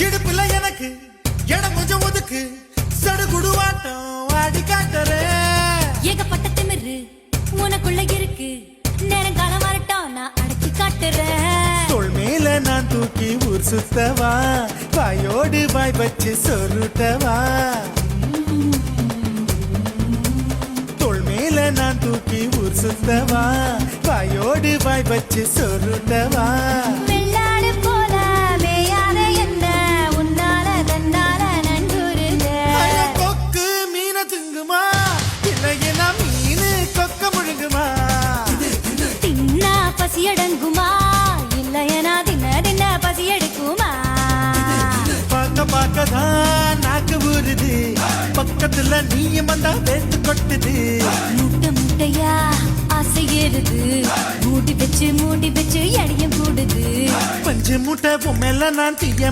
இடுப்புல எனக்கு இடம் கொஞ்சம் ஒதுக்கு சடுகுடுவாட்டம் ஆடி காட்டுறேன். ஏகப்பட்ட திமிரு உனக்குள்ள இருக்கு, நேரம் காலம் வரட்டும் நான் அடக்கி காட்டுறேன். தோள் மேல நான் தூக்கி ஊர் சுத்தவா, வாயோடு வாய் வச்சு சொருட்டவா. தோள் மேல நான் தூக்கி ஊர் சுத்தவா, வாயோடு வாய் வச்சு சொருட்டவா. வெள்ளாடு போல மேயாத என்ன உன்னால தன்னால நன்றுருங்க. கொக்கு மீன திங்குமா, இல்லையா மீனு கொக்க முழுங்குமா. தின்னா பசி அடங்குமா, இல்லையனா தின்ன தின்ன பசி எடுக்குமா. பார்க்க பார்க்கதான் நாக்கு ஊறுது, பக்கத்துல நீயும் வந்தா வேத்து கொட்டுது. முட்டை முட்டையா ஆசை ஏறுது, மூடி வச்சு எடையும் கூடுது. பஞ்சு மூட்டை பொம்மைல நான் தீய